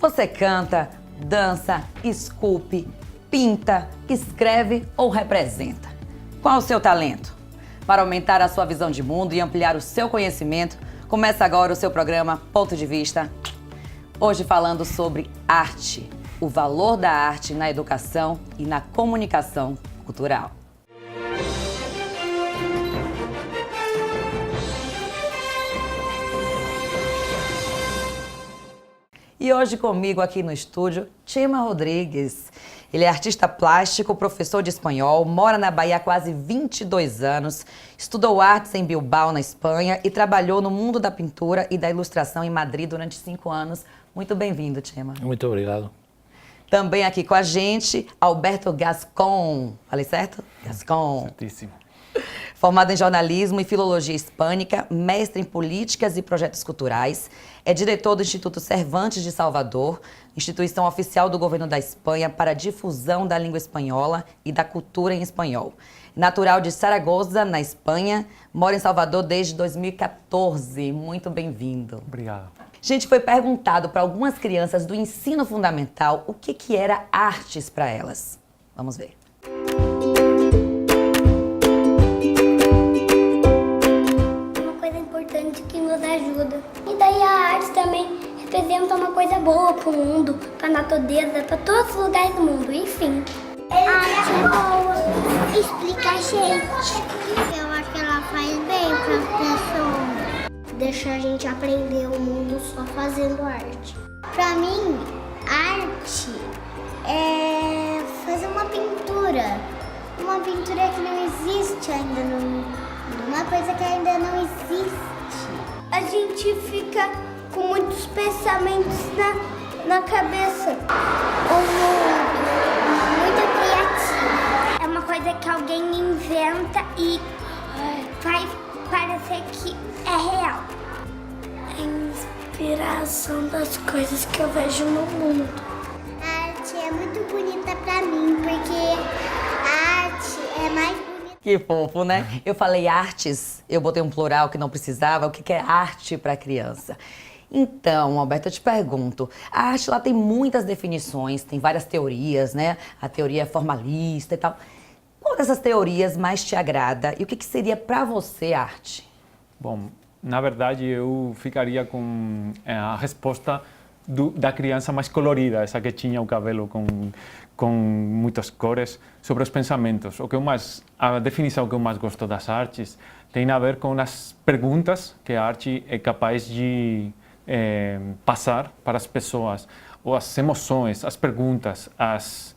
Você canta, dança, esculpe, pinta, escreve ou representa? Qual o seu talento? Para aumentar a sua visão de mundo e ampliar o seu conhecimento, começa agora o seu programa Ponto de Vista. Hoje falando sobre arte, o valor da arte na educação e na comunicação cultural. E hoje comigo aqui no estúdio, Chema Rodrigues. Ele é artista plástico, professor de espanhol, mora na Bahia há quase 22 anos, estudou artes em Bilbao, na Espanha, e trabalhou no mundo da pintura e da ilustração em Madrid durante 5 anos. Muito bem-vindo, Chema. Muito obrigado. Também aqui com a gente, Alberto Gascon. Falei certo? Gascon. Certíssimo. Formado em jornalismo e filologia hispânica, mestre em políticas e projetos culturais, é diretor do Instituto Cervantes de Salvador, instituição oficial do governo da Espanha para a difusão da língua espanhola e da cultura em espanhol. Natural de Zaragoza, na Espanha, mora em Salvador desde 2014. Muito bem-vindo. Obrigado. Gente, foi perguntado para algumas crianças do ensino fundamental o que era artes para elas. Vamos ver. Que nos ajuda. E daí a arte também representa uma coisa boa pro mundo, pra natureza, pra todos os lugares do mundo, enfim. A arte é boa, explica a gente. Eu acho que ela faz bem pras pessoas. Deixa a gente aprender o mundo só fazendo arte. Pra mim, arte é fazer uma pintura. Uma pintura que não existe ainda no mundo. Uma coisa que ainda não existe. A gente fica com muitos pensamentos na cabeça. O mundo muito criativo. É uma coisa que alguém inventa e faz parecer que é real. É a inspiração das coisas que eu vejo no mundo. A arte é muito bonita pra mim, porque a arte é mais bonita. Que fofo, né? Eu falei artes, eu botei um plural que não precisava. O que é arte para criança? Então, Alberto, eu te pergunto, a arte lá tem muitas definições, tem várias teorias, né? A teoria formalista e tal. Qual dessas teorias mais te agrada e o que seria para você arte? Bom, na verdade eu ficaria com a resposta da criança mais colorida, essa que tinha o cabelo com muitas cores, sobre os pensamentos. A definição que eu mais gosto das artes tem a ver com as perguntas que a arte é capaz de passar para as pessoas, ou as emoções, as perguntas, as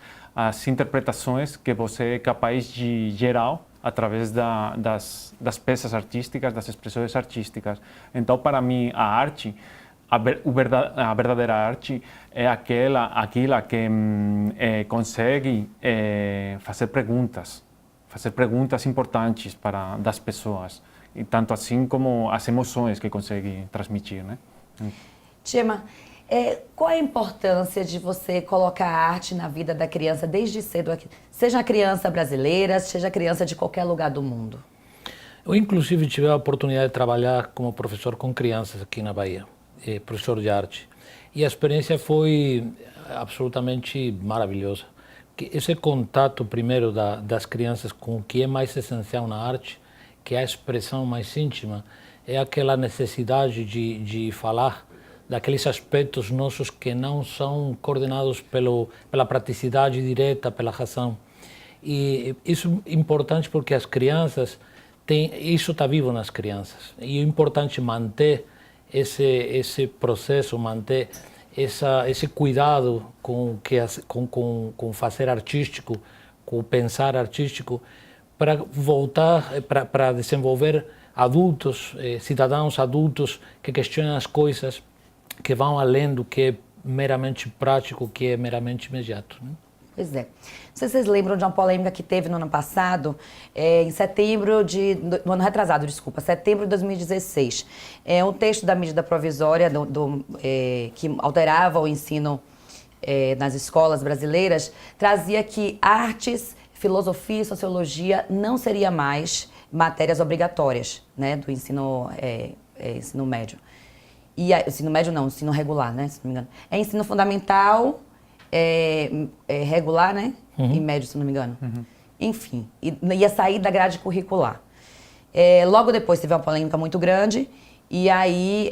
interpretações que você é capaz de gerar através das peças artísticas, das expressões artísticas. Então, para mim, a arte, a verdadeira arte é aquela que consegue fazer perguntas importantes das pessoas, e tanto assim como as emoções que consegue transmitir, né? Chema, qual a importância de você colocar a arte na vida da criança desde cedo, seja a criança brasileira, seja a criança de qualquer lugar do mundo? Eu, inclusive, tive a oportunidade de trabalhar como professor com crianças aqui na Bahia. Professor de arte, e a experiência foi absolutamente maravilhosa. Esse contato primeiro das crianças com o que é mais essencial na arte, que é a expressão mais íntima, é aquela necessidade de falar daqueles aspectos nossos que não são coordenados pela praticidade direta, pela razão. E isso é importante porque as crianças isso está vivo nas crianças, e é importante manter esse processo, manter esse cuidado com fazer artístico, com pensar artístico, para voltar, para desenvolver adultos, cidadãos adultos que questionam as coisas, que vão além do que é meramente prático, que é meramente imediato, né? Pois é. Não sei se vocês lembram de uma polêmica que teve no ano passado, em no ano retrasado, desculpa, setembro de 2016. Um texto da medida provisória que alterava o ensino nas escolas brasileiras, trazia que artes, filosofia e sociologia não seria mais matérias obrigatórias, né, do ensino médio. E ensino médio não, ensino regular, né? Se não me engano. É ensino fundamental, regular, né? E médio, se não me engano. Enfim, ia sair da grade curricular. Logo depois teve uma polêmica muito grande, e aí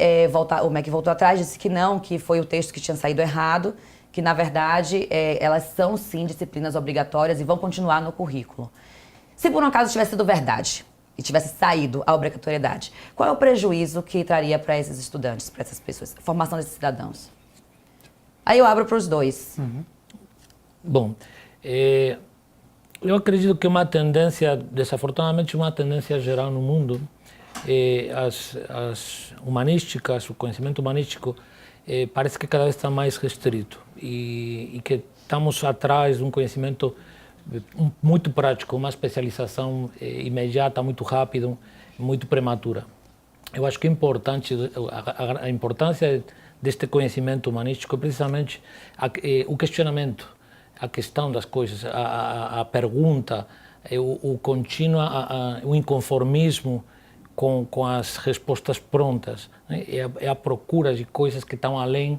o MEC voltou atrás, disse que não, que foi o texto que tinha saído errado, que na verdade elas são sim disciplinas obrigatórias e vão continuar no currículo. Se por um acaso tivesse sido verdade e tivesse saído a obrigatoriedade, qual é o prejuízo que traria para esses estudantes, para essas pessoas, a formação desses cidadãos? Aí eu abro para os dois. Bom, eu acredito que uma tendência, desafortunadamente uma tendência geral no mundo, as humanísticas, o conhecimento humanístico parece que cada vez está mais restrito e que estamos atrás de um conhecimento muito prático, uma especialização imediata, muito rápido, muito prematura. Eu acho que é importante, a importância deste conhecimento humanístico é precisamente o questionamento, a questão das coisas, a pergunta, o contínuo, o inconformismo com as respostas prontas, né? É a procura de coisas que estão além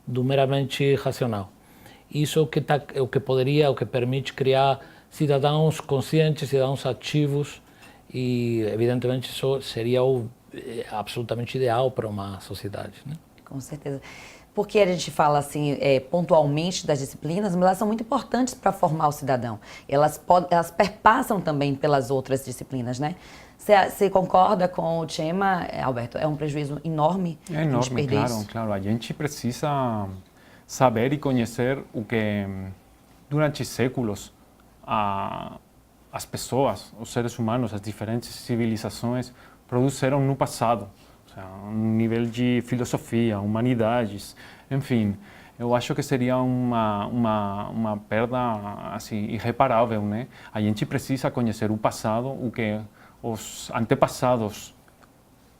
do meramente racional. Isso é o que permite criar cidadãos conscientes, cidadãos ativos e, evidentemente, isso seria absolutamente ideal para uma sociedade, né? Com certeza. Porque a gente fala assim, pontualmente das disciplinas, mas elas são muito importantes para formar o cidadão. Elas perpassam também pelas outras disciplinas, né? Você concorda com o Chema, Alberto? É um prejuízo enorme. É enorme, claro. A gente precisa saber e conhecer o que durante séculos as pessoas, os seres humanos, as diferentes civilizações produziram no passado. Um nível de filosofia, humanidades, enfim, eu acho que seria uma perda assim irreparável, né? A gente precisa conhecer o passado, o que os antepassados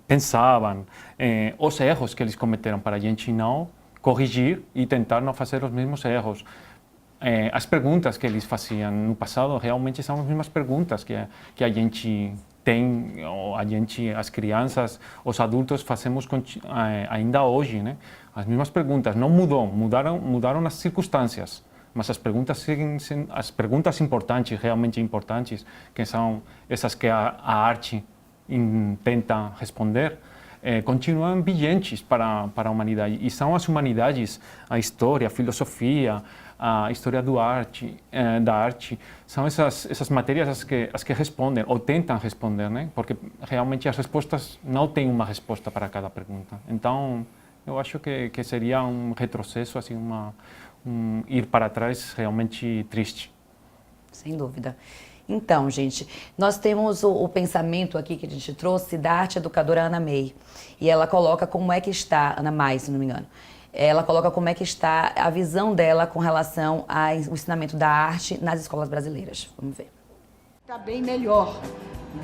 pensavam, os erros que eles cometeram, para a gente não corrigir e tentar não fazer os mesmos erros. As perguntas que eles faziam no passado realmente são as mesmas perguntas que a gente tem, as crianças, os adultos fazemos ainda hoje, né? As mesmas perguntas, não mudaram as circunstâncias, mas as perguntas seguem sendo as perguntas importantes, realmente importantes, que são essas que a arte tenta responder, continuam vigentes para a humanidade. E são as humanidades, a história, a filosofia, a história da arte, são essas matérias as que respondem, ou tentam responder, né? Porque realmente as respostas não têm uma resposta para cada pergunta. Então, eu acho que seria um retrocesso, assim, ir para trás realmente triste. Sem dúvida. Então, gente, nós temos o pensamento aqui que a gente trouxe da arte educadora Ana May. E ela coloca como é que está, Ana May, se não me engano, ela coloca como é que está a visão dela com relação ao ensinamento da arte nas escolas brasileiras. Vamos ver. Está bem melhor, né?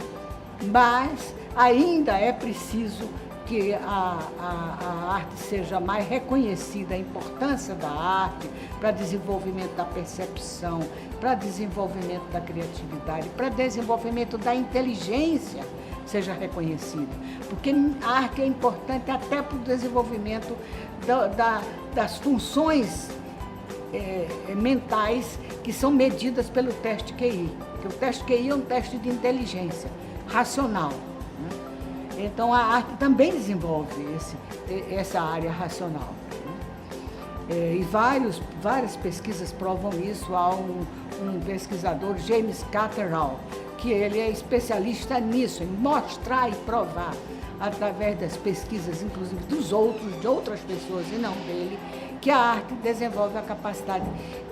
Mas ainda é preciso que a arte seja mais reconhecida, a importância da arte para desenvolvimento da percepção, para desenvolvimento da criatividade, para desenvolvimento da inteligência seja reconhecida. Porque a arte é importante até para o desenvolvimento das funções mentais que são medidas pelo teste QI. Porque o teste QI é um teste de inteligência racional, né? Então a arte também desenvolve essa área racional, né? E várias pesquisas provam isso. Há um pesquisador, James Catterall, que ele é especialista nisso, em mostrar e provar, através das pesquisas, inclusive de outras pessoas e não dele, que a arte desenvolve a capacidade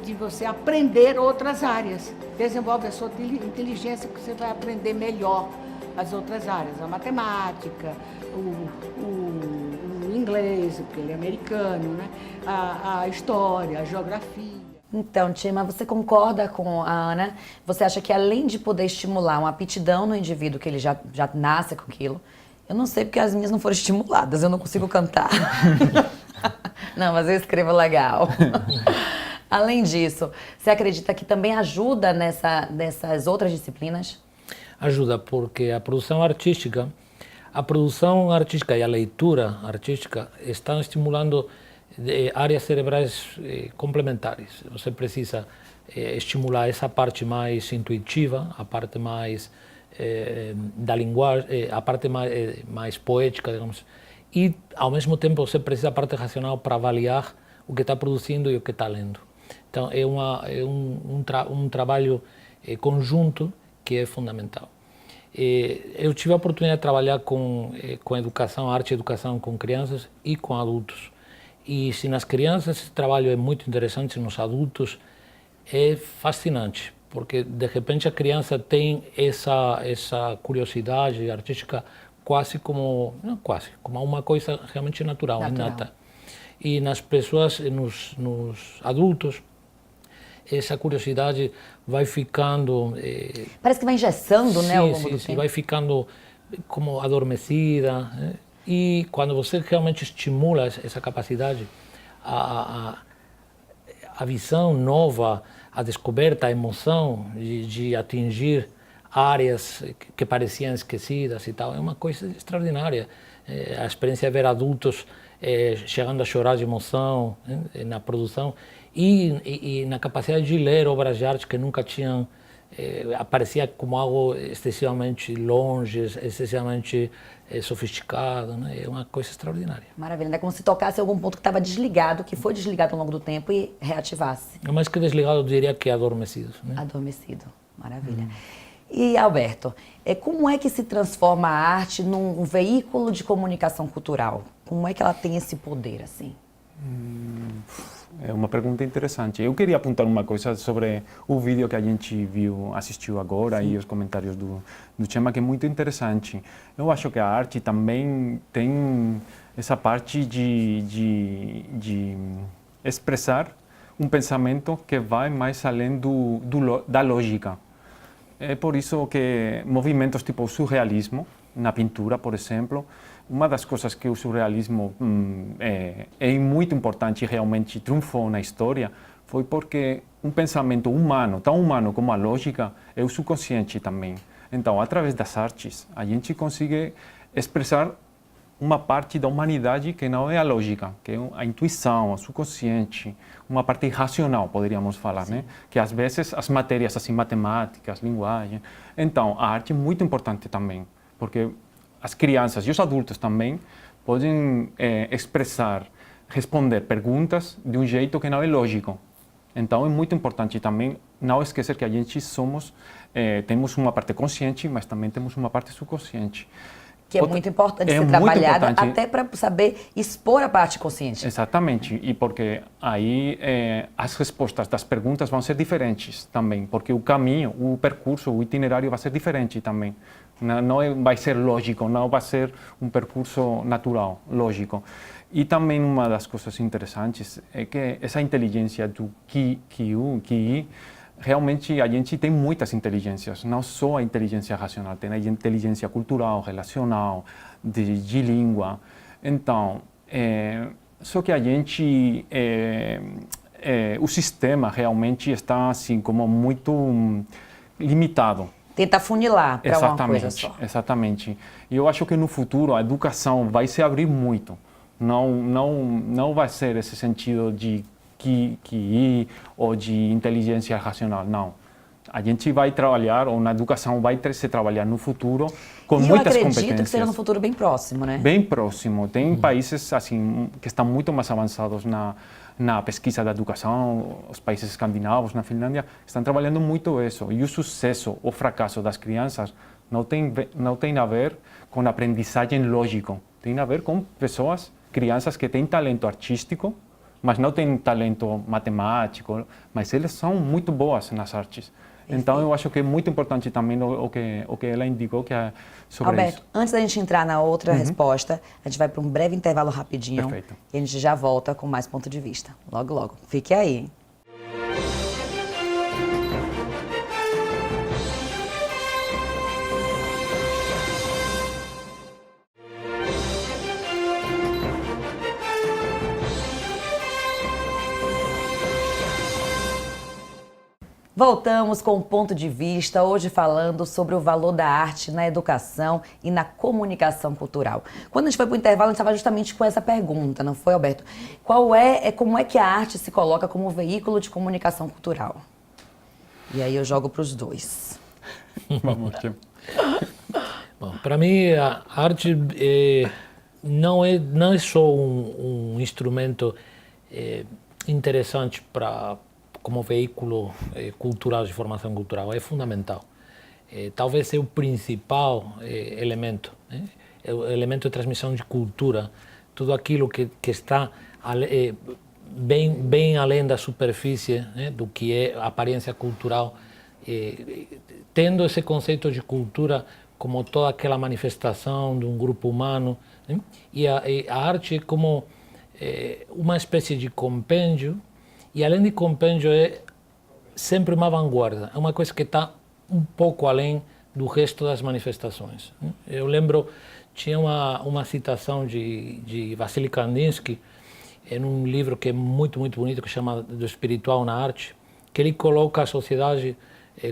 de você aprender outras áreas, desenvolve a sua inteligência, que você vai aprender melhor as outras áreas, a matemática, o inglês, porque ele é americano, né? A história, a geografia. Então, Chema, você concorda com a Ana? Você acha que além de poder estimular uma aptidão no indivíduo, que ele já nasce com aquilo, eu não sei porque as minhas não foram estimuladas, eu não consigo cantar. Não, mas eu escrevo legal. Além disso, você acredita que também ajuda nessas outras disciplinas? Ajuda, porque a produção artística, a produção artística e a leitura artística estão estimulando áreas cerebrais complementares. Você precisa estimular essa parte mais intuitiva, a parte mais da linguagem, a parte mais poética, digamos, e ao mesmo tempo você precisa a parte racional para avaliar o que está produzindo e o que está lendo. Então é um trabalho conjunto que é fundamental. Eu tive a oportunidade de trabalhar com educação, arte e educação com crianças e com adultos. E se nas crianças esse trabalho é muito interessante, nos adultos é fascinante, porque de repente a criança tem essa curiosidade artística quase como, não quase, como uma coisa realmente natural. Inata. E nas pessoas, nos adultos, essa curiosidade vai ficando... Parece que vai engessando, né, ao longo do tempo. Sim, vai ficando como adormecida, né? E quando você realmente estimula essa capacidade, a visão nova, a descoberta, a emoção de atingir áreas que pareciam esquecidas e tal, é uma coisa extraordinária. A experiência de ver adultos chegando a chorar de emoção, né, na produção e na capacidade de ler obras de arte que nunca tinham, aparecia como algo excessivamente longe, excessivamente sofisticado, né? É uma coisa extraordinária. Maravilha, é como se tocasse algum ponto que estava desligado, que foi desligado ao longo do tempo e reativasse. Mais que desligado, eu diria que adormecido. Né? Adormecido, maravilha. E Alberto, como é que se transforma a arte num veículo de comunicação cultural? Como é que ela tem esse poder, assim? É uma pergunta interessante. Eu queria apontar uma coisa sobre o vídeo que a gente assistiu agora. Sim. E os comentários do Chema, que é muito interessante. Eu acho que a arte também tem essa parte de expressar um pensamento que vai mais além da lógica. É por isso que movimentos tipo o surrealismo, na pintura, por exemplo, uma das coisas que o surrealismo é muito importante e realmente triunfou na história foi porque um pensamento humano, tão humano como a lógica, é o subconsciente também. Então, através das artes, a gente consegue expressar uma parte da humanidade que não é a lógica, que é a intuição, o subconsciente, uma parte racional, poderíamos falar, né? Que às vezes as matérias assim, matemáticas, linguagem. Então, a arte é muito importante também, porque as crianças e os adultos também podem expressar, responder perguntas de um jeito que não é lógico. Então é muito importante também não esquecer que a gente temos uma parte consciente, mas também temos uma parte subconsciente. Que é muito importante ser trabalhada até para saber expor a parte consciente. Exatamente, e porque aí as respostas das perguntas vão ser diferentes também, porque o caminho, o percurso, o itinerário vai ser diferente também. Não vai ser lógico, não vai ser um percurso natural, lógico. E também uma das coisas interessantes é que essa inteligência do QI, realmente a gente tem muitas inteligências, não só a inteligência racional, tem a inteligência cultural, relacional, de língua. Então, só que a gente, o sistema realmente está assim como muito limitado. Tenta funilar para uma coisa só. Exatamente. E eu acho que no futuro a educação vai se abrir muito. Não vai ser esse sentido de QI ou de inteligência racional, não. A gente vai trabalhar, ou na educação vai se trabalhar no futuro com muitas competências. Eu acredito que será no futuro bem próximo, né? Bem próximo. Tem países assim que estão muito mais avançados na pesquisa da educação, os países escandinavos, na Finlândia, estão trabalhando muito isso. E o sucesso ou fracasso das crianças não tem a ver com aprendizagem lógica, tem a ver com crianças que têm talento artístico, mas não têm talento matemático, mas elas são muito boas nas artes. Então, eu acho que é muito importante também o que ela indicou que é sobre Alberto, isso. Antes da gente entrar na outra resposta, a gente vai para um breve intervalo rapidinho. Perfeito. E a gente já volta com mais ponto de vista. Logo, logo. Fique aí, hein? Voltamos com um ponto de vista, hoje falando sobre o valor da arte na educação e na comunicação cultural. Quando a gente foi para o intervalo, a gente estava justamente com essa pergunta, não foi, Alberto? Como é que a arte se coloca como veículo de comunicação cultural? E aí eu jogo para os dois. Vamos, Tim. Bom, para mim, a arte não é só um instrumento interessante como veículo cultural, de formação cultural, é fundamental. Talvez é o principal elemento, né? É o elemento de transmissão de cultura, tudo aquilo que está bem além da superfície, né, do que é a aparência cultural, tendo esse conceito de cultura como toda aquela manifestação de um grupo humano, né? E a arte é como uma espécie de compêndio, e além de compêndio é sempre uma vanguarda, é uma coisa que está um pouco além do resto das manifestações, né? Eu lembro, tinha uma citação de Vassily Kandinsky, em um livro que é muito, muito bonito, que chama Do Espiritual na Arte, que ele coloca a sociedade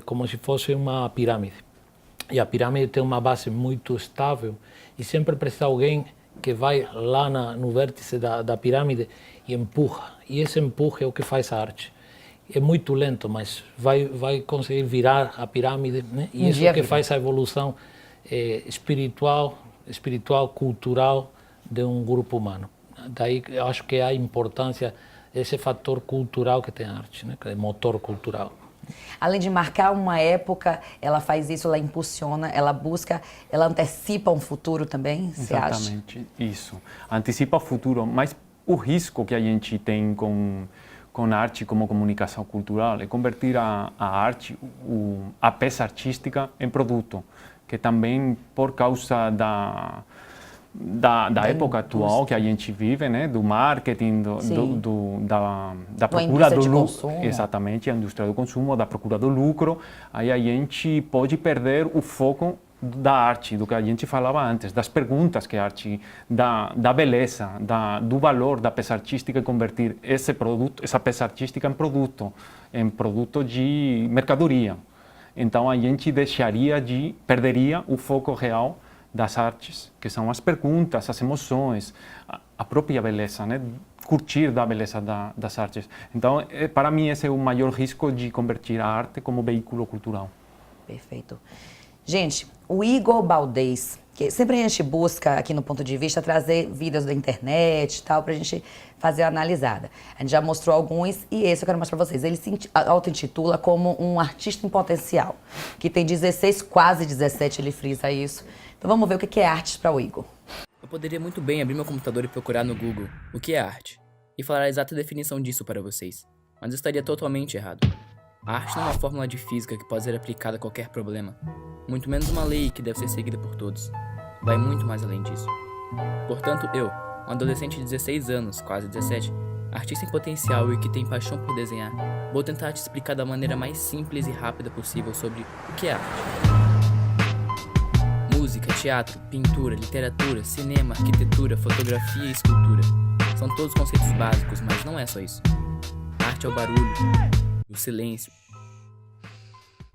como se fosse uma pirâmide. E a pirâmide tem uma base muito estável e sempre precisa alguém que vai lá no vértice da pirâmide e empurra. E esse empurro é o que faz a arte. É muito lento, mas vai conseguir virar a pirâmide, né? E isso é o que faz a evolução espiritual, cultural de um grupo humano. Daí eu acho que há a importância desse fator cultural que tem a arte, né? Que é motor cultural. Além de marcar uma época, ela faz isso, ela impulsiona, ela busca, ela antecipa um futuro também, você acha? Exatamente, isso. Antecipa o futuro, mas o risco que a gente tem com a arte como comunicação cultural é convertir a arte, a peça artística, em produto, que também, por causa da época atual que a gente vive, né, do marketing, da procura do lucro, exatamente, a indústria do consumo, da procura do lucro, aí a gente pode perder o foco da arte, do que a gente falava antes, das perguntas que a arte, da beleza, do valor da peça artística, e convertir esse produto, essa peça artística em produto de mercadoria. Então a gente perderia o foco real das artes, que são as perguntas, as emoções, a própria beleza, né? Curtir da beleza das artes. Então, para mim, esse é o maior risco de convertir a arte como veículo cultural. Perfeito. Gente, o Igor Baldez, que sempre a gente busca aqui no Ponto de Vista trazer vídeos da internet e tal, pra gente fazer a analisada. A gente já mostrou alguns e esse eu quero mostrar pra vocês. Ele se auto-intitula como um artista em potencial, que tem 16, quase 17, ele frisa isso. Então vamos ver o que é arte para o Igor. Eu poderia muito bem abrir meu computador e procurar no Google o que é arte, e falar a exata definição disso para vocês, mas eu estaria totalmente errado. A arte não é uma fórmula de física que pode ser aplicada a qualquer problema, muito menos uma lei que deve ser seguida por todos. Vai muito mais além disso. Portanto, eu, um adolescente de 16 anos, quase 17, artista em potencial e que tem paixão por desenhar, vou tentar te explicar da maneira mais simples e rápida possível sobre o que é arte. Música, teatro, pintura, literatura, cinema, arquitetura, fotografia e escultura. São todos conceitos básicos, mas não é só isso. A arte é o barulho, o silêncio,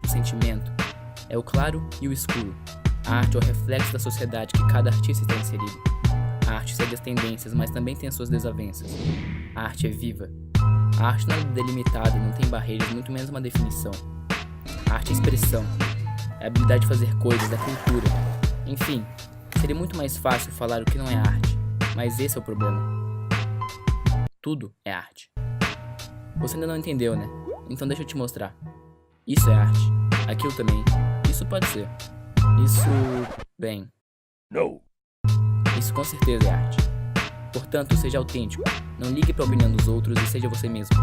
o sentimento. É o claro e o escuro. A arte é o reflexo da sociedade que cada artista está inserido. A arte segue as tendências, mas também tem as suas desavenças. A arte é viva. A arte não é delimitada, não tem barreiras, muito menos uma definição. A arte é expressão. É a habilidade de fazer coisas, da cultura. Enfim, seria muito mais fácil falar o que não é arte, mas esse é o problema. Tudo é arte. Você ainda não entendeu, né? Então deixa eu te mostrar. Isso é arte. Aquilo também. Isso pode ser. Isso... bem... Não. Isso com certeza é arte. Portanto, seja autêntico. Não ligue para a opinião dos outros e seja você mesmo.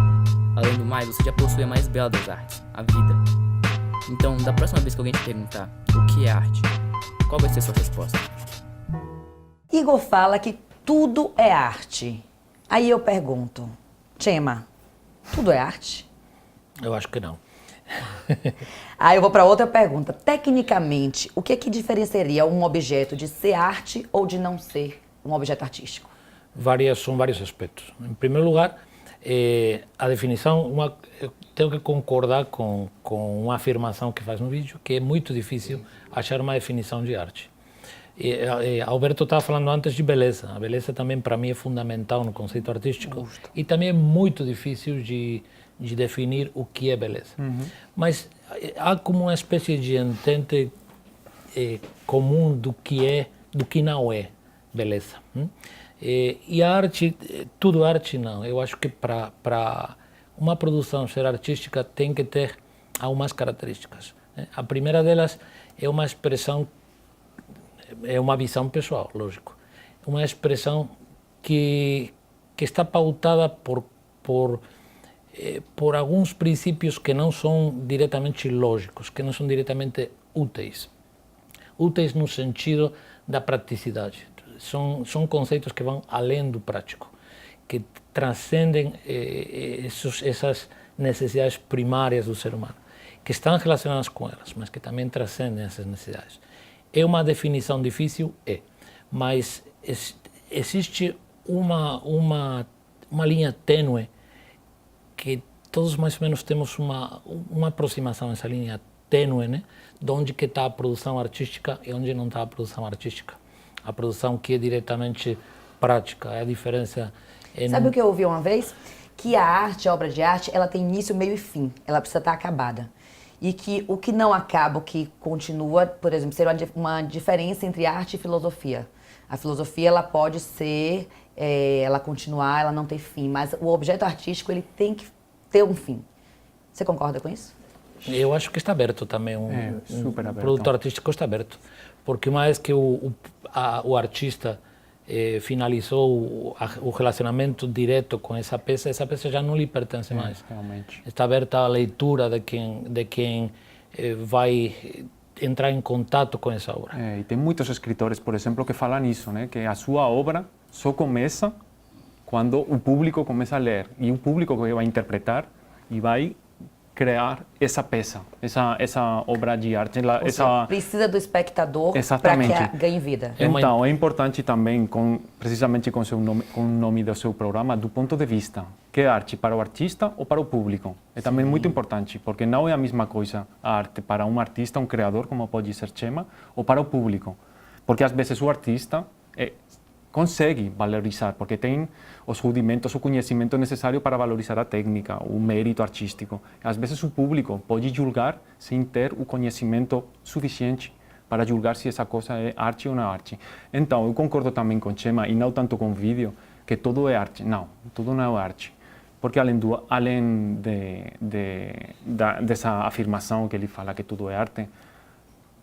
Além do mais, você já possui a mais bela das artes, a vida. Então, da próxima vez que alguém te perguntar o que é arte, qual vai ser a sua resposta? Igor fala que tudo é arte. Aí eu pergunto, Chema, tudo é arte? Eu acho que não. Aí eu vou para outra pergunta. Tecnicamente, o que é que diferenciaria um objeto de ser arte ou de não ser um objeto artístico? São vários aspectos. Em primeiro lugar, A definição, eu tenho que concordar com uma afirmação que faz no vídeo, que é muito difícil achar uma definição de arte. Alberto estava falando antes de beleza. A beleza também para mim é fundamental no conceito artístico e também é muito difícil de definir o que é beleza. Mas há como uma espécie de entente comum do que não é beleza. E a arte, tudo arte não. Eu acho que para uma produção ser artística tem que ter algumas características. A primeira delas é uma expressão, é uma visão pessoal, lógico. Uma expressão que está pautada por alguns princípios que não são diretamente lógicos, que não são diretamente úteis. Úteis no sentido da praticidade. São conceitos que vão além do prático, que transcendem essas necessidades primárias do ser humano, que estão relacionadas com elas, mas que também transcendem essas necessidades. É uma definição difícil? É, mas existe uma linha tênue que todos mais ou menos temos uma aproximação a essa linha tênue, né? De onde que está a produção artística e onde não está a produção artística. A produção que é diretamente prática, é a diferença. Sabe o que eu ouvi uma vez? Que a arte, a obra de arte, ela tem início, meio e fim. Ela precisa estar acabada. E que o que não acaba, o que continua, por exemplo, seria uma diferença entre arte e filosofia. A filosofia, ela pode ser, ela continuar, ela não ter fim, mas o objeto artístico, ele tem que ter um fim. Você concorda com isso? Eu acho que está aberto também, super aberto. Produto artístico está aberto, porque uma vez que o artista finalizou o relacionamento direto com essa peça já não lhe pertence mais. Realmente. Está aberta a leitura de quem vai entrar em contato com essa obra. E tem muitos escritores, por exemplo, que falam isso, né? Que a sua obra só começa quando o público começa a ler, e o público que vai interpretar e vai criar essa peça, essa obra de arte. Precisa do espectador para que ganhe vida. Então, é importante também, precisamente com o nome do seu programa, do ponto de vista, que é arte para o artista ou para o público. É também muito importante, porque não é a mesma coisa a arte para um artista, um criador, como pode ser Chema, ou para o público. Porque às vezes o artista consegue valorizar, porque tem os rudimentos, o conhecimento necessário para valorizar a técnica, o mérito artístico. Às vezes o público pode julgar sem ter o conhecimento suficiente para julgar se essa coisa é arte ou não é arte. Então, eu concordo também com Chema, e não tanto com o vídeo, que tudo é arte. Não, tudo não é arte. Porque além dessa afirmação que ele fala que tudo é arte,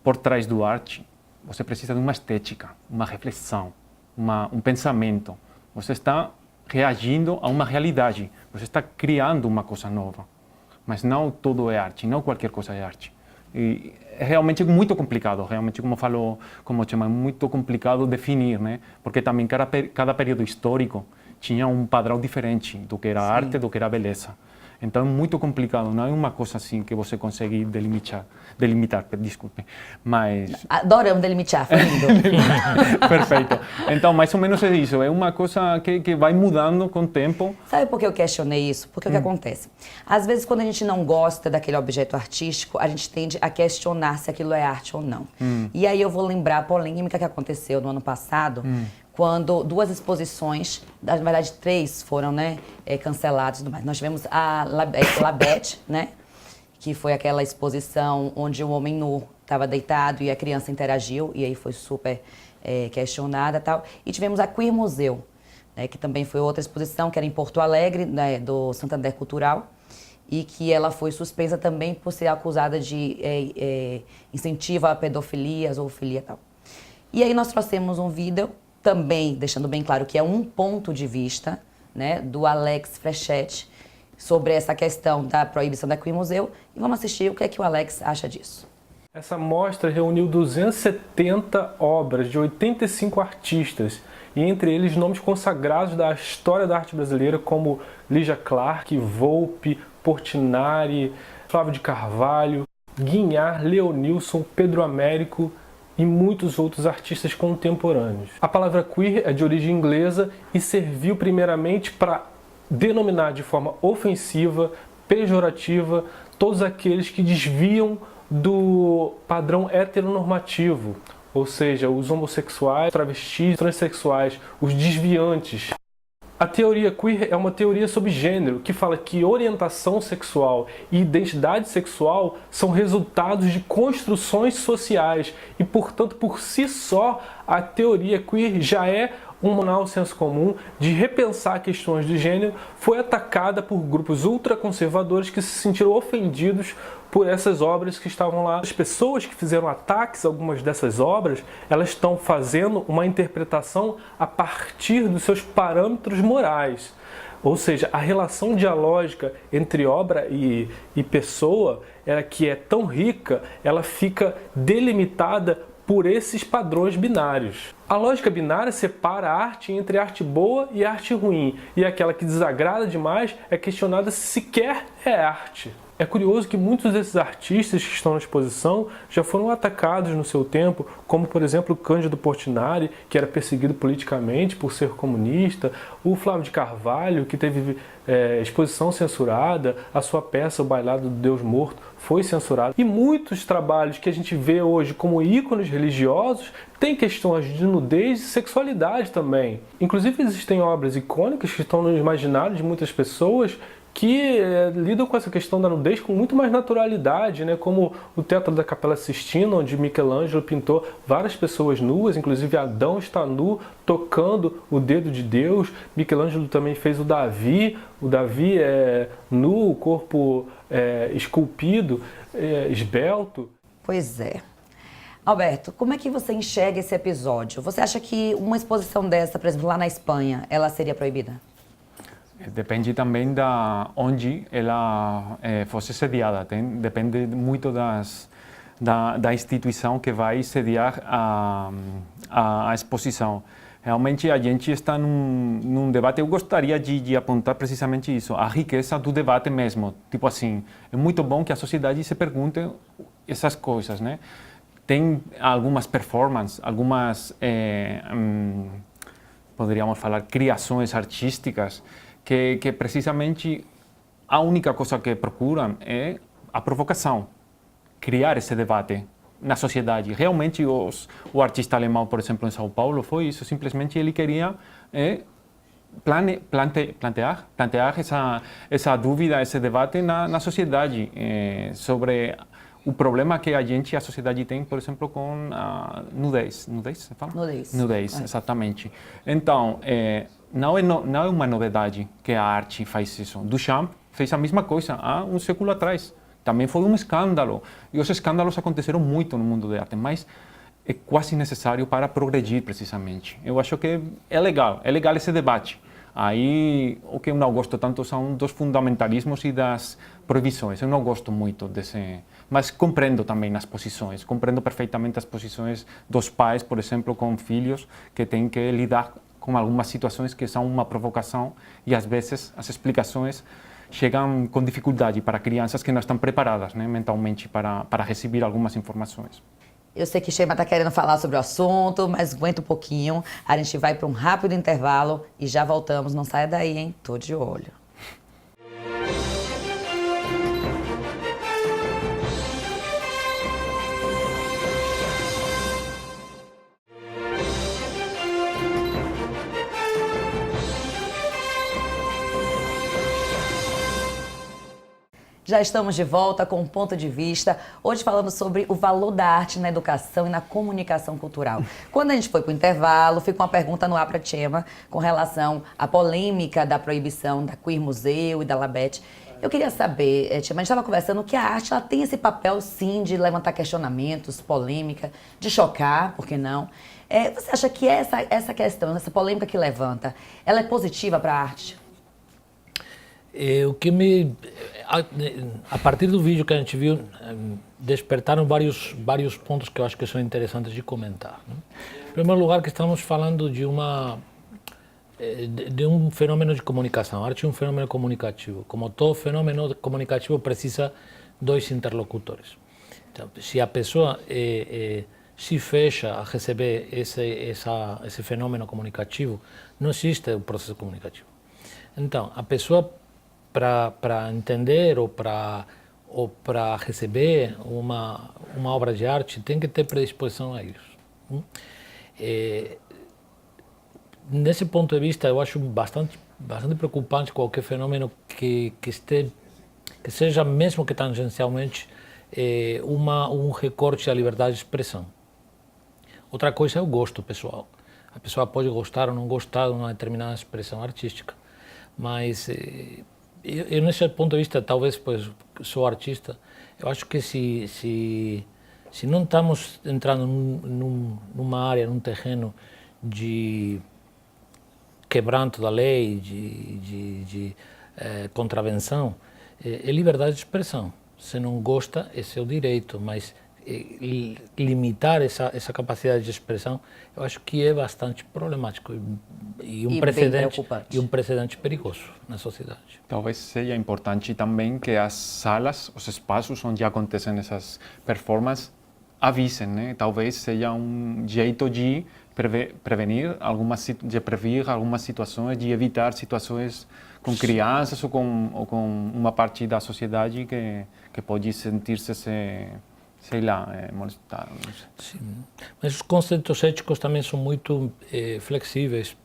por trás do arte, você precisa de uma estética, uma reflexão, um pensamento. Você está reagindo a uma realidade, você está criando uma coisa nova. Mas não tudo é arte, não qualquer coisa é arte. E é realmente muito complicado, realmente, como chama, é muito complicado definir, né? Porque também cada período histórico tinha um padrão diferente do que era arte, do que era beleza. Então é muito complicado, não é uma coisa assim que você consegue delimitar, desculpe, mas... Adoramos delimitar, foi lindo. Perfeito. Então, mais ou menos é isso, é uma coisa que vai mudando com o tempo. Sabe por que eu questionei isso? Porque o que acontece? Às vezes, quando a gente não gosta daquele objeto artístico, a gente tende a questionar se aquilo é arte ou não. E aí eu vou lembrar a polêmica que aconteceu no ano passado, quando 2 exposições, na verdade 3 foram, né, canceladas. Nós tivemos a Labette, né, que foi aquela exposição onde o homem nu estava deitado e a criança interagiu, e aí foi super questionada e tal. E tivemos a Queer Museu, né, que também foi outra exposição, que era em Porto Alegre, né, do Santander Cultural, e que ela foi suspensa também por ser acusada de incentivo à pedofilia, zoofilia e tal. E aí nós trouxemos um vídeo, também deixando bem claro que é um ponto de vista, né, do Alex Frechetti sobre essa questão da proibição da Queer Museu, e vamos assistir o que é que o Alex acha disso. Essa mostra reuniu 270 obras de 85 artistas, e entre eles nomes consagrados da história da arte brasileira como Lígia Clark, Volpe, Portinari, Flávio de Carvalho, Guignard, Leonilson, Pedro Américo e muitos outros artistas contemporâneos. A palavra queer é de origem inglesa e serviu primeiramente para denominar de forma ofensiva, pejorativa, todos aqueles que desviam do padrão heteronormativo, ou seja, os homossexuais, travestis, transexuais, os desviantes. A teoria queer é uma teoria sobre gênero que fala que orientação sexual e identidade sexual são resultados de construções sociais e, portanto, por si só, a teoria queer já é um mau senso comum de repensar questões de gênero, foi atacada por grupos ultraconservadores que se sentiram ofendidos por essas obras que estavam lá. As pessoas que fizeram ataques a algumas dessas obras, elas estão fazendo uma interpretação a partir dos seus parâmetros morais. Ou seja, a relação dialógica entre obra e pessoa, ela que é tão rica, ela fica delimitada por esses padrões binários. A lógica binária separa a arte entre arte boa e arte ruim, e aquela que desagrada demais é questionada se sequer é arte. É curioso que muitos desses artistas que estão na exposição já foram atacados no seu tempo, como por exemplo Cândido Portinari, que era perseguido politicamente por ser comunista, o Flávio de Carvalho, que teve exposição censurada, a sua peça O Bailado do Deus Morto foi censurada. E muitos trabalhos que a gente vê hoje como ícones religiosos têm questões de nudez e sexualidade também. Inclusive existem obras icônicas que estão no imaginário de muitas pessoas que lidam com essa questão da nudez com muito mais naturalidade, né? Como o Teatro da Capela Sistina, onde Michelangelo pintou várias pessoas nuas, inclusive Adão está nu, tocando o dedo de Deus. Michelangelo também fez o Davi é nu, o corpo esculpido, esbelto. Pois é. Alberto, como é que você enxerga esse episódio? Você acha que uma exposição dessa, por exemplo, lá na Espanha, ela seria proibida? Depende também da onde ela fosse sediada. Depende muito da instituição que vai sediar a exposição. Realmente a gente está num debate. Eu gostaria de apontar precisamente isso, a riqueza do debate mesmo. Tipo assim, é muito bom que a sociedade se pergunte essas coisas, né? Tem algumas performances, algumas, poderíamos falar, criações artísticas que precisamente a única coisa que procuram é a provocação, criar esse debate na sociedade. Realmente o artista alemão, por exemplo, em São Paulo, foi isso, simplesmente ele queria plantear essa dúvida, esse debate na sociedade sobre o problema que a sociedade tem, por exemplo, com a nudez. Nudez, você fala? Nudez, exatamente. Então, não é uma novidade que a arte faz isso. Duchamp fez a mesma coisa há um século atrás. Também foi um escândalo. E os escândalos aconteceram muito no mundo da arte, mas é quase necessário para progredir, precisamente. Eu acho que é legal esse debate. Aí, o que eu não gosto tanto são dos fundamentalismos e das proibições. Eu não gosto muito desse... Mas compreendo também as posições. Compreendo perfeitamente as posições dos pais, por exemplo, com filhos que têm que lidar com algumas situações que são uma provocação e, às vezes, as explicações chegam com dificuldade para crianças que não estão preparadas, né, mentalmente para receber algumas informações. Eu sei que Sheima está querendo falar sobre o assunto, mas aguenta um pouquinho. A gente vai para um rápido intervalo e já voltamos. Não saia daí, hein? Tô de olho. Já estamos de volta com um ponto de vista, hoje falando sobre o valor da arte na educação e na comunicação cultural. Quando a gente foi para o intervalo, ficou uma pergunta no ar para a Sheima com relação à polêmica da proibição da Queer Museu e da Labete. Eu queria saber, Sheima, a gente estava conversando que a arte ela tem esse papel, sim, de levantar questionamentos, polêmica, de chocar, por que não? Você acha que essa questão, essa polêmica que levanta, ela é positiva para a arte? A partir do vídeo que a gente viu, despertaram vários pontos que eu acho que são interessantes de comentar, né? Em primeiro lugar, que estamos falando de um fenômeno de comunicação. A arte é um fenômeno comunicativo. Como todo fenômeno comunicativo, precisa dois interlocutores. Então, se a pessoa se fecha a receber esse fenômeno comunicativo, não existe o processo comunicativo. Então, a pessoa, para entender ou para receber uma obra de arte, tem que ter predisposição a isso. Nesse ponto de vista, eu acho bastante preocupante qualquer fenômeno que seja, mesmo que tangencialmente, um recorte à liberdade de expressão. Outra coisa é o gosto pessoal. A pessoa pode gostar ou não gostar de uma determinada expressão artística, mas eu nesse ponto de vista, talvez, pois sou artista, eu acho que se não estamos entrando numa área, num terreno de quebranto da lei, de contravenção, é liberdade de expressão. Se não gosta, é seu direito, mas limitar essa capacidade de expressão, eu acho que é bastante problemático e um precedente perigoso na sociedade. Talvez seja importante também que as salas, os espaços onde acontecem essas performances, avisem, né? Talvez seja jeito de prevenir algumas situações, de evitar situações com crianças ou com uma parte da sociedade que pode sentir-se, sei lá, molestar. Sim. Mas os conceitos éticos também são muito flexíveis.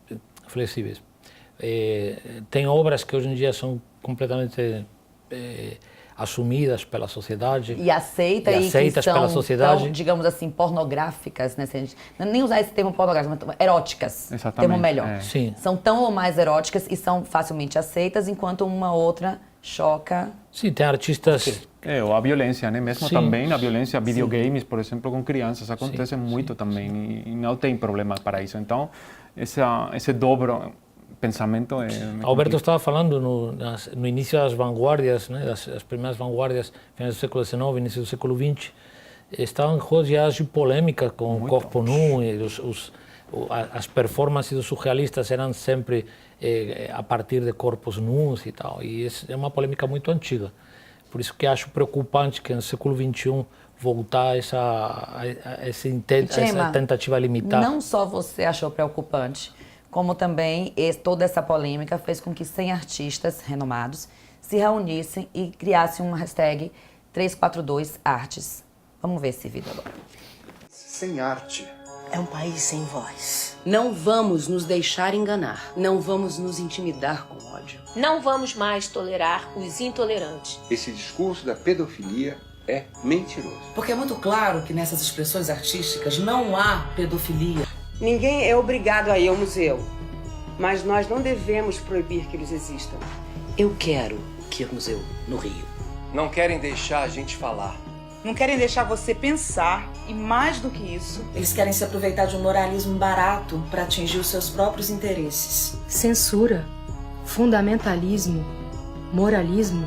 Tem obras que hoje em dia são completamente assumidas pela sociedade e aceitas que são, pela sociedade, tão, digamos assim, pornográficas, né? Nem usar esse termo pornográfico, mas eróticas, termo melhor. Sim. São tão ou mais eróticas e são facilmente aceitas, enquanto uma outra choca. Sim, tem artistas... ou a violência, né? Mesmo também a violência, videogames, por exemplo, com crianças, acontece muito também e não tem problema para isso. Então, esse dobro pensamento é... Alberto estava falando no início das vanguardias, né, das primeiras vanguardias, finais do século XIX, início do século XX, estavam rodeadas de polêmica com o corpo nu, e as performances dos surrealistas eram sempre a partir de corpos nus e tal, e é uma polêmica muito antiga. Por isso que acho preocupante que no século XXI voltar essa tentativa a limitar. Não só você achou preocupante, como também toda essa polêmica fez com que 100 artistas renomados se reunissem e criassem uma hashtag 342artes. Vamos ver esse vídeo agora. Sem arte. É um país sem voz. Não vamos nos deixar enganar. Não vamos nos intimidar com ódio. Não vamos mais tolerar os intolerantes. Esse discurso da pedofilia é mentiroso. Porque é muito claro que nessas expressões artísticas não há pedofilia. Ninguém é obrigado a ir ao museu, mas nós não devemos proibir que eles existam. Eu quero que o museu no Rio. Não querem deixar a gente falar. Não querem deixar você pensar e, mais do que isso, eles querem se aproveitar de um moralismo barato para atingir os seus próprios interesses. Censura, fundamentalismo, moralismo.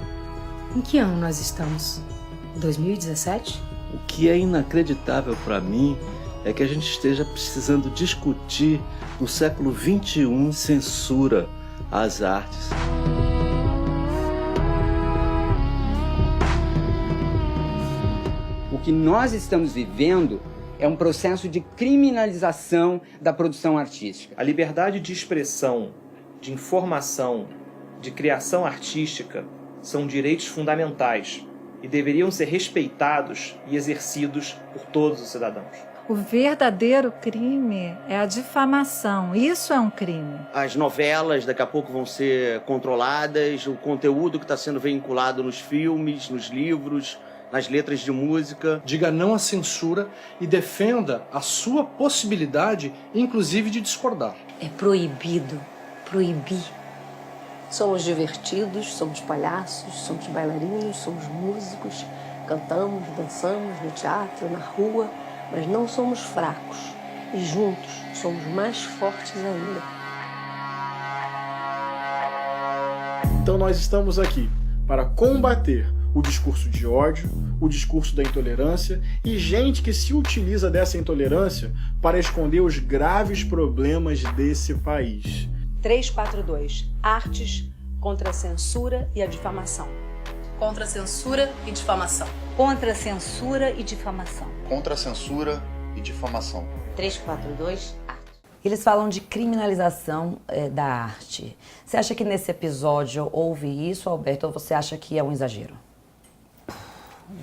Em que ano nós estamos? 2017? O que é inacreditável para mim é que a gente esteja precisando discutir no século XXI censura às artes. O que nós estamos vivendo é um processo de criminalização da produção artística. A liberdade de expressão, de informação, de criação artística são direitos fundamentais e deveriam ser respeitados e exercidos por todos os cidadãos. O verdadeiro crime é a difamação. Isso é um crime. As novelas daqui a pouco vão ser controladas, o conteúdo que está sendo veiculado nos filmes, nos livros, nas letras de música. Diga não à censura e defenda a sua possibilidade, inclusive, de discordar. É proibido proibir. Somos divertidos, somos palhaços, somos bailarinos, somos músicos, cantamos, dançamos no teatro, na rua, mas não somos fracos. E juntos somos mais fortes ainda. Então nós estamos aqui para combater o discurso de ódio, o discurso da intolerância e gente que se utiliza dessa intolerância para esconder os graves problemas desse país. 342. Artes contra a censura e a difamação. Contra a censura e difamação. Contra a censura e difamação. Contra a censura e difamação. 342 Artes. Eles falam de criminalização da arte. Você acha que nesse episódio houve isso, Alberto, ou você acha que é um exagero?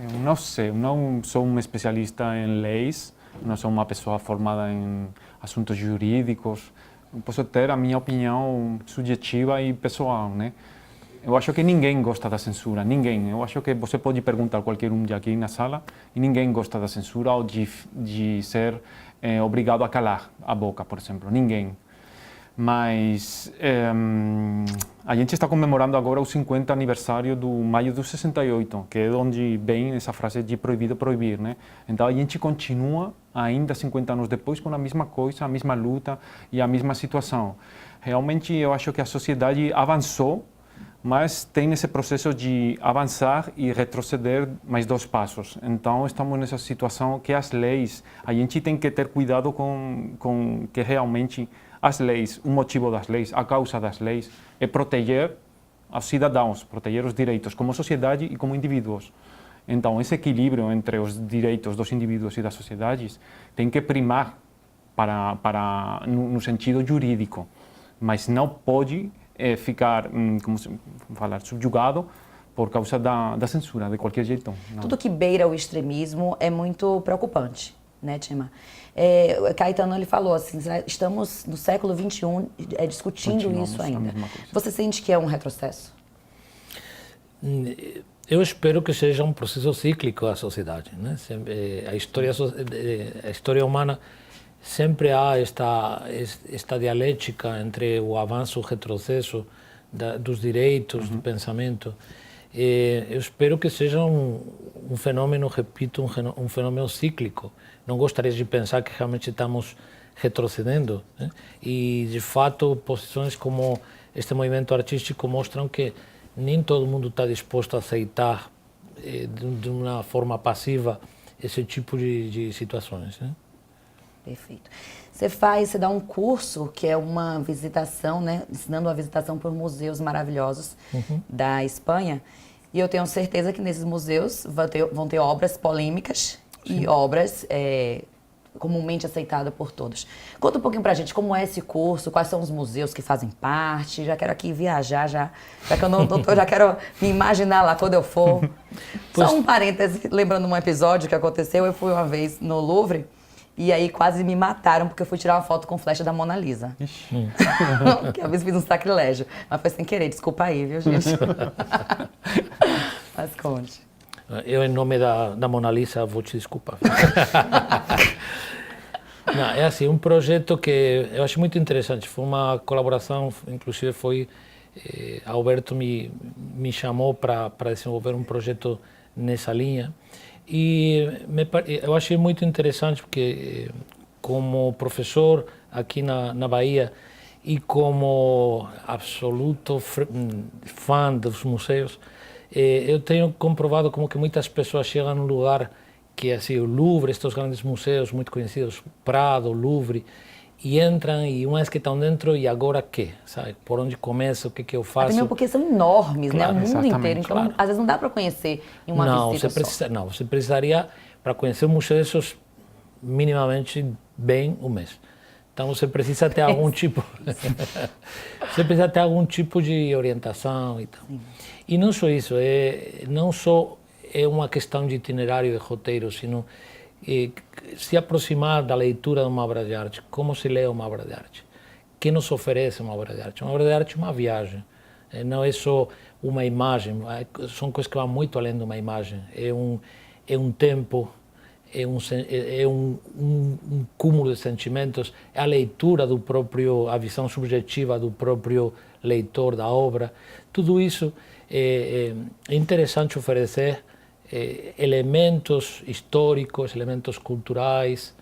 Eu não sei, eu não sou um especialista em leis, não sou uma pessoa formada em assuntos jurídicos. Eu posso ter a minha opinião subjetiva e pessoal, né? Eu acho que ninguém gosta da censura, ninguém. Eu acho que você pode perguntar a qualquer um de aqui na sala e ninguém gosta da censura ou de ser obrigado a calar a boca, por exemplo. Ninguém. Mas a gente está comemorando agora o 50 aniversário do Maio do 68, que é onde vem essa frase de proibido proibir, né? Então a gente continua ainda 50 anos depois com a mesma coisa, a mesma luta e a mesma situação. Realmente eu acho que a sociedade avançou, mas tem esse processo de avançar e retroceder mais 2 passos. Então, estamos nessa situação que as leis, a gente tem que ter cuidado com que realmente as leis, o motivo das leis, a causa das leis, é proteger os cidadãos, proteger os direitos como sociedade e como indivíduos. Então, esse equilíbrio entre os direitos dos indivíduos e das sociedades tem que primar no sentido jurídico, mas não pode ficar, como se falar, subjugado por causa da censura, de qualquer jeito. Não. Tudo que beira o extremismo é muito preocupante, né, Tchema? Caetano, ele falou assim, estamos no século XXI discutindo isso ainda. Você sente que é um retrocesso? Eu espero que seja um processo cíclico da sociedade, né? A história humana sempre há esta dialética entre o avanço e o retrocesso dos direitos, do pensamento. Eu espero que seja um fenômeno, repito, um fenômeno cíclico. Não gostaria de pensar que realmente estamos retrocedendo, né? E, de fato, posições como este movimento artístico mostram que nem todo mundo está disposto a aceitar de uma forma passiva esse tipo de situações, né? Perfeito. Você dá um curso que é uma visitação, né? Ensinando uma visitação por museus maravilhosos da Espanha. E eu tenho certeza que nesses museus vão ter obras polêmicas e obras comumente aceitadas por todos. Conta um pouquinho pra gente como é esse curso, quais são os museus que fazem parte. Já quero aqui viajar, já que eu não tô, já quero me imaginar lá quando eu for. Só um parêntese, lembrando um episódio que aconteceu, eu fui uma vez no Louvre. E aí quase me mataram porque eu fui tirar uma foto com flecha da Mona Lisa. Que eu fiz um sacrilégio. Mas foi sem querer, desculpa aí, viu, gente? Mas conte. Eu, em nome da Mona Lisa, vou te desculpar. Não, é assim, um projeto que eu acho muito interessante. Foi uma colaboração, inclusive foi... Alberto me chamou para desenvolver um projeto nessa linha. E eu achei muito interessante porque, como professor aqui na Bahia e como absoluto fã dos museus, eu tenho comprovado como que muitas pessoas chegam num lugar que é assim, o Louvre, estes grandes museus muito conhecidos, Prado, Louvre, e entram e uma vez que estão dentro, e agora o quê? Sabe? Por onde começo, o que eu faço? Até porque são enormes, claro, né? O mundo inteiro, então às vezes não dá para conhecer em uma visita só. Não, você precisaria, para conhecer um museu desses, minimamente bem um mês. Então você precisa ter algum tipo, você precisa ter algum tipo de orientação e tal. Sim. E não só isso, não só é uma questão de itinerário de roteiro, sino se aproximar da leitura de uma obra de arte. Como se lê uma obra de arte? O que nos oferece uma obra de arte? Uma obra de arte é uma viagem, não é só uma imagem, são coisas que vão muito além de uma imagem. É um tempo, é um cúmulo de sentimentos, é a leitura do próprio, a visão subjetiva do próprio leitor da obra. Tudo isso é interessante oferecer elementos históricos, elementos culturais,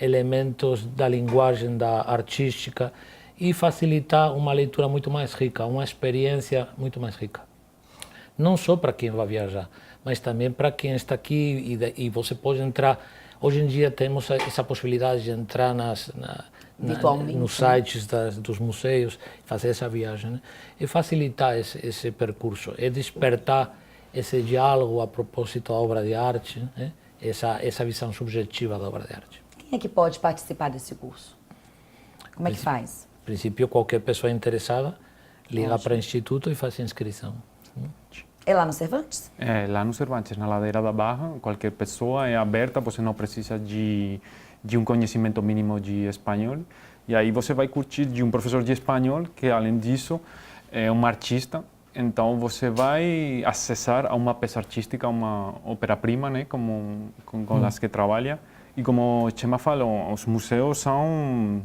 elementos da linguagem da artística e facilitar uma leitura muito mais rica, uma experiência muito mais rica. Não só para quem vai viajar, mas também para quem está aqui e você pode entrar. Hoje em dia temos essa possibilidade de entrar nos sites dos museus, fazer essa viagem, né? E facilitar esse percurso, é despertar esse diálogo a propósito da obra de arte, né? Essa visão subjetiva da obra de arte. Quem é que pode participar desse curso? Como é que faz? Em princípio, qualquer pessoa interessada liga para o Instituto e faz inscrição. É lá no Cervantes? É lá no Cervantes, na ladeira da Barra. Qualquer pessoa é aberta, você não precisa de um conhecimento mínimo de espanhol. E aí você vai curtir de um professor de espanhol, que além disso é um artista. Então você vai acessar a uma peça artística, uma ópera-prima, né, com as que trabalha. E como o Chema falou, os museus são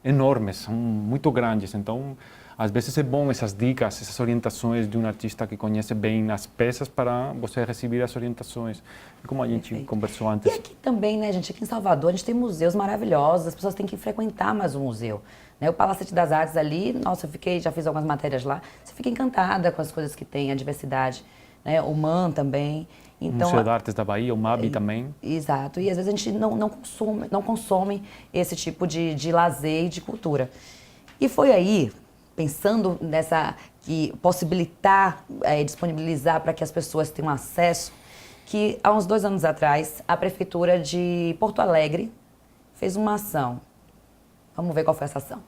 enormes, são muito grandes. Então, às vezes é bom essas dicas, essas orientações de um artista que conhece bem as peças para você receber as orientações. Como a gente conversou antes. E aqui também, né, gente, aqui em Salvador, a gente tem museus maravilhosos, as pessoas têm que frequentar mais o museu. Né? O Palacete das Artes ali, nossa, já fiz algumas matérias lá, você fica encantada com as coisas que tem, a diversidade, né? O MAN também. Então, o Museu de Artes da Bahia, o MAB também. Exato, e às vezes a gente não consome esse tipo de lazer e de cultura. E foi aí, pensando nessa, que possibilitar, disponibilizar para que as pessoas tenham acesso, que há uns 2 anos atrás, a Prefeitura de Porto Alegre fez uma ação. Vamos ver qual foi essa ação.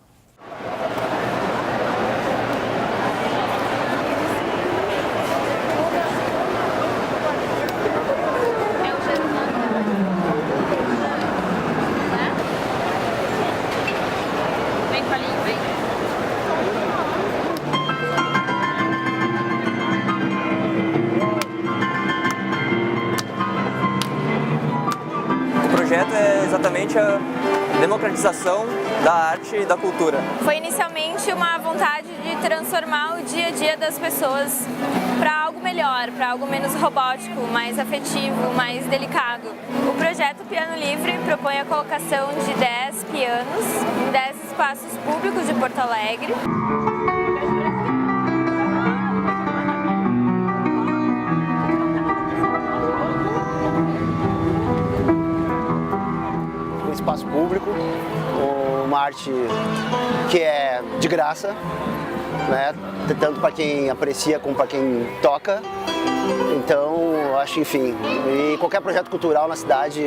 É exatamente a democratização da arte e da cultura. Foi inicialmente uma vontade de transformar o dia a dia das pessoas para algo melhor, para algo menos robótico, mais afetivo, mais delicado. O projeto Piano Livre propõe a colocação de 10 pianos em 10 espaços públicos de Porto Alegre. Espaço público, uma arte que é de graça, né? Tanto para quem aprecia como para quem toca. Então, eu acho, enfim, e qualquer projeto cultural na cidade.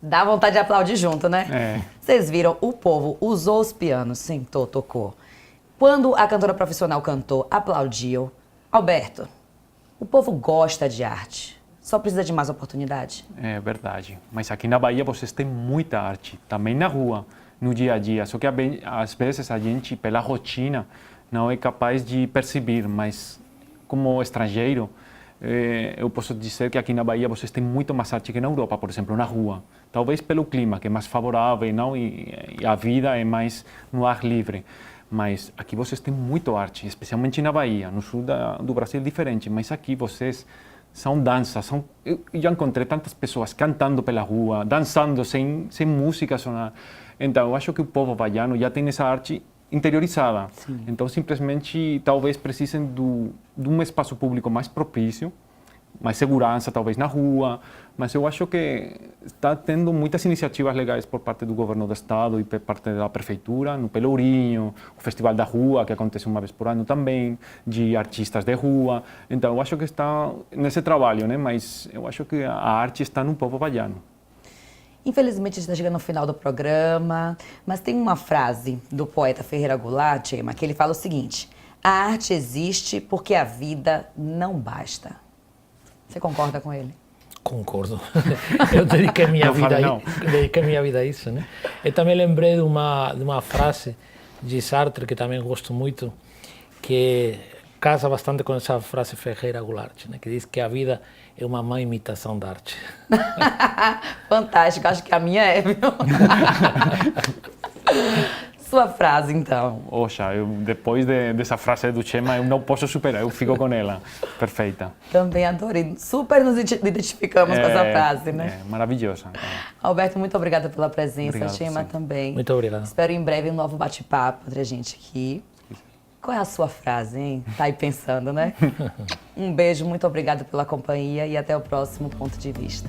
Dá vontade de aplaudir junto, né? É. Vocês viram, o povo usou os pianos, sentou, tocou. Quando a cantora profissional cantou, aplaudiu. Alberto, o povo gosta de arte, só precisa de mais oportunidade. É verdade, mas aqui na Bahia vocês têm muita arte, também na rua, no dia a dia. Só que às vezes a gente, pela rotina, não é capaz de perceber, mas como estrangeiro, eu posso dizer que aqui na Bahia vocês têm muito mais arte que na Europa, por exemplo, na rua. Talvez pelo clima, que é mais favorável, não? E a vida é mais no ar livre. Mas aqui vocês têm muito arte, especialmente na Bahia. No sul do Brasil é diferente, mas aqui vocês são danças. Eu já encontrei tantas pessoas cantando pela rua, dançando sem música sonar. Então, eu acho que o povo baiano já tem essa arte interiorizada. Sim. Então, simplesmente, talvez precisem de um espaço público mais propício, mais segurança, talvez, na rua. Mas eu acho que está tendo muitas iniciativas legais por parte do governo do estado e por parte da prefeitura, no Pelourinho, o Festival da Rua, que acontece uma vez por ano também, de artistas de rua. Então, eu acho que está nesse trabalho, né? Mas eu acho que a arte está no povo baiano. Infelizmente, a gente está chegando no final do programa, mas tem uma frase do poeta Ferreira Goulart, Emma, que ele fala o seguinte: a arte existe porque a vida não basta. Você concorda com ele? Concordo. Eu dediquei minha vida a isso, né? Eu também lembrei de uma frase de Sartre, que também gosto muito, que casa bastante com essa frase Ferreira Goulart, né? Que diz que a vida é uma má imitação da arte. Fantástico, acho que a minha é, viu? Sua frase, então. Oxa, depois dessa frase do Chema, eu não posso superar, eu fico com ela. Perfeita. Também adorei. Super nos identificamos com essa frase, né? É maravilhosa. Alberto, muito obrigada pela presença. Obrigado, Chema também. Muito obrigado. Espero em breve um novo bate-papo entre a gente aqui. Qual é a sua frase, hein? Tá aí pensando, né? Um beijo, muito obrigada pela companhia e até o próximo Ponto de Vista.